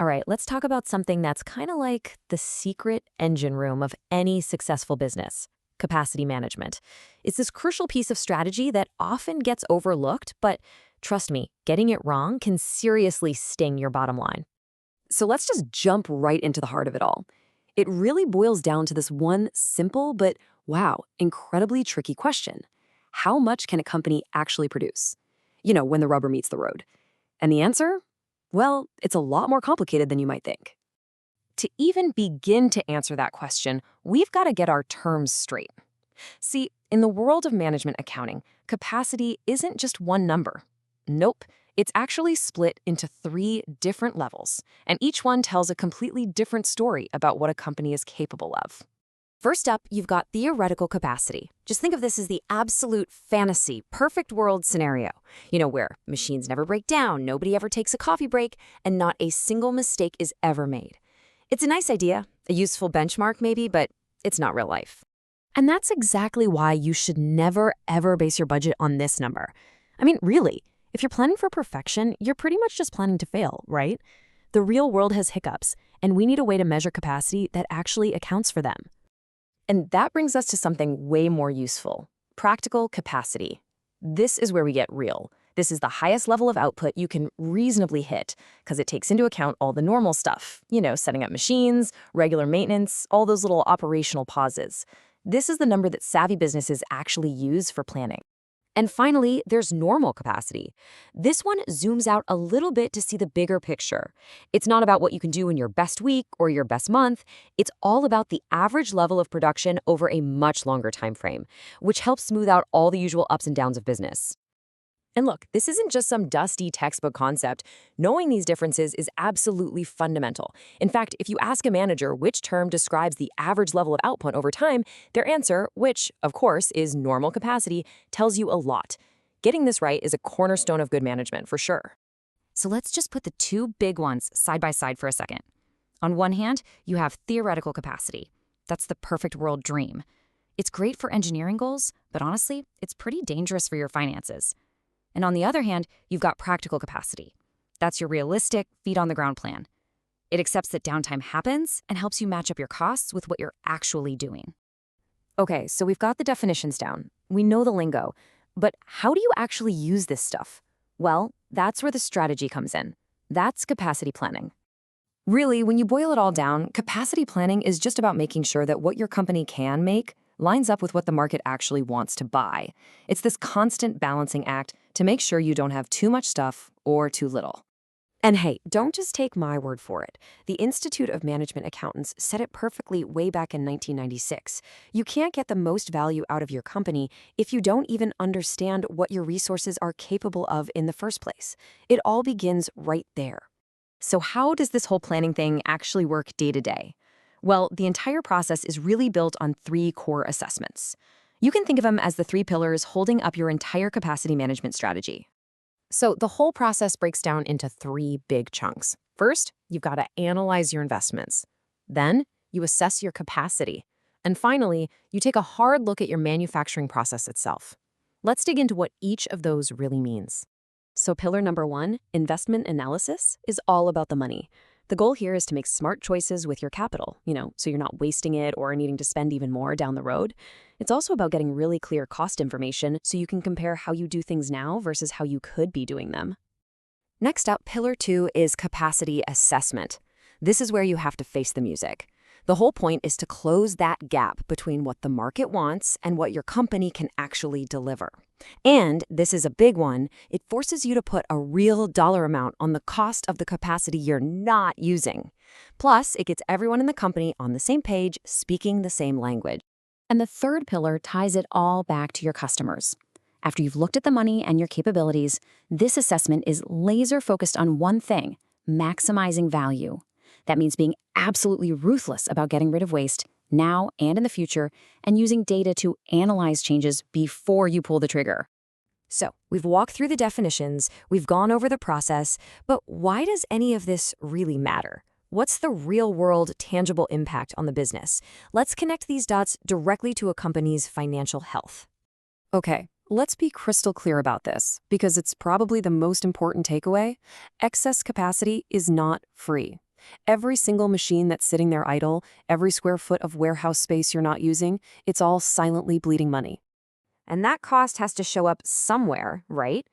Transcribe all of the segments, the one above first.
All right, let's talk about something that's kind of like the secret engine room of any successful business: capacity management. It's this crucial piece of strategy that often gets overlooked, but trust me, getting it wrong can seriously sting your bottom line. So let's just jump right into the heart of it all. It really boils down to this one simple but, wow, incredibly tricky question. How much can a company actually produce? When the rubber meets the road. And the answer? Well, it's a lot more complicated than you might think. To even begin to answer that question, we've got to get our terms straight. See, in the world of management accounting, capacity isn't just one number. Nope, it's actually split into three different levels, and each one tells a completely different story about what a company is capable of. First up, you've got theoretical capacity. Just think of this as the absolute fantasy, perfect world scenario. Where machines never break down, nobody ever takes a coffee break, and not a single mistake is ever made. It's a nice idea, a useful benchmark maybe, but it's not real life. And that's exactly why you should never, ever base your budget on this number. I mean, really, if you're planning for perfection, you're pretty much just planning to fail, right? The real world has hiccups, and we need a way to measure capacity that actually accounts for them. And that brings us to something way more useful: practical capacity. This is where we get real. This is the highest level of output you can reasonably hit because it takes into account all the normal stuff, setting up machines, regular maintenance, all those little operational pauses. This is the number that savvy businesses actually use for planning. And finally, there's normal capacity. This one zooms out a little bit to see the bigger picture. It's not about what you can do in your best week or your best month. It's all about the average level of production over a much longer time frame, which helps smooth out all the usual ups and downs of business. And look, this isn't just some dusty textbook concept. Knowing these differences is absolutely fundamental. In fact, if you ask a manager which term describes the average level of output over time, their answer, which, of course, is normal capacity, tells you a lot. Getting this right is a cornerstone of good management, for sure. So let's just put the two big ones side by side for a second. On one hand, you have theoretical capacity. That's the perfect world dream. It's great for engineering goals, but honestly, it's pretty dangerous for your finances. And on the other hand, you've got practical capacity. That's your realistic, feet-on-the-ground plan. It accepts that downtime happens and helps you match up your costs with what you're actually doing. Okay, so we've got the definitions down. We know the lingo. But how do you actually use this stuff? Well, that's where the strategy comes in. That's capacity planning. Really, when you boil it all down, capacity planning is just about making sure that what your company can make lines up with what the market actually wants to buy. It's this constant balancing act to make sure you don't have too much stuff or too little. And hey, don't just take my word for it. The Institute of Management Accountants said it perfectly way back in 1996. You can't get the most value out of your company if you don't even understand what your resources are capable of in the first place. It all begins right there. So how does this whole planning thing actually work day to day? Well, the entire process is really built on three core assessments. You can think of them as the three pillars holding up your entire capacity management strategy. So the whole process breaks down into three big chunks. First, you've got to analyze your investments. Then, you assess your capacity. And finally, you take a hard look at your manufacturing process itself. Let's dig into what each of those really means. So pillar number one, investment analysis, is all about the money. The goal here is to make smart choices with your capital, so you're not wasting it or needing to spend even more down the road. It's also about getting really clear cost information so you can compare how you do things now versus how you could be doing them. Next up, pillar two is capacity assessment. This is where you have to face the music. The whole point is to close that gap between what the market wants and what your company can actually deliver. And this is a big one. It forces you to put a real dollar amount on the cost of the capacity you're not using. Plus, it gets everyone in the company on the same page, speaking the same language. And the third pillar ties it all back to your customers. After you've looked at the money and your capabilities, this assessment is laser focused on one thing: maximizing value. That means being absolutely ruthless about getting rid of waste now and in the future, and using data to analyze changes before you pull the trigger. So, we've walked through the definitions, we've gone over the process, but why does any of this really matter? What's the real-world, tangible impact on the business? Let's connect these dots directly to a company's financial health. Okay, let's be crystal clear about this, because it's probably the most important takeaway. Excess capacity is not free. Every single machine that's sitting there idle, every square foot of warehouse space you're not using, it's all silently bleeding money. And that cost has to show up somewhere, right?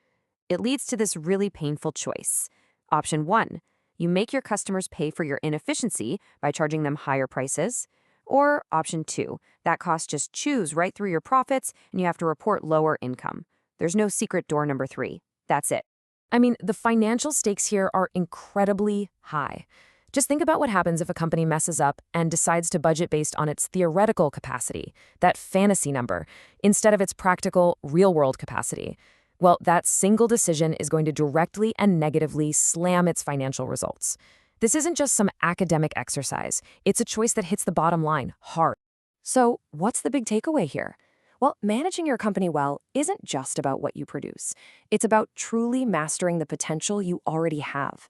It leads to this really painful choice. Option 1, you make your customers pay for your inefficiency by charging them higher prices. Or option 2, that cost just chews right through your profits and you have to report lower income. There's no secret door number 3. That's it. I mean, the financial stakes here are incredibly high. Just think about what happens if a company messes up and decides to budget based on its theoretical capacity, that fantasy number, instead of its practical, real-world capacity. Well, that single decision is going to directly and negatively slam its financial results. This isn't just some academic exercise. It's a choice that hits the bottom line hard. So, what's the big takeaway here? Well, managing your company well isn't just about what you produce. It's about truly mastering the potential you already have.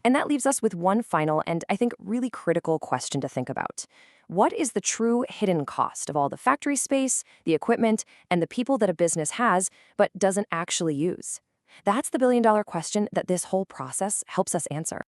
And that leaves us with one final and I think really critical question to think about. What is the true hidden cost of all the factory space, the equipment, and the people that a business has but doesn't actually use? That's the billion-dollar question that this whole process helps us answer.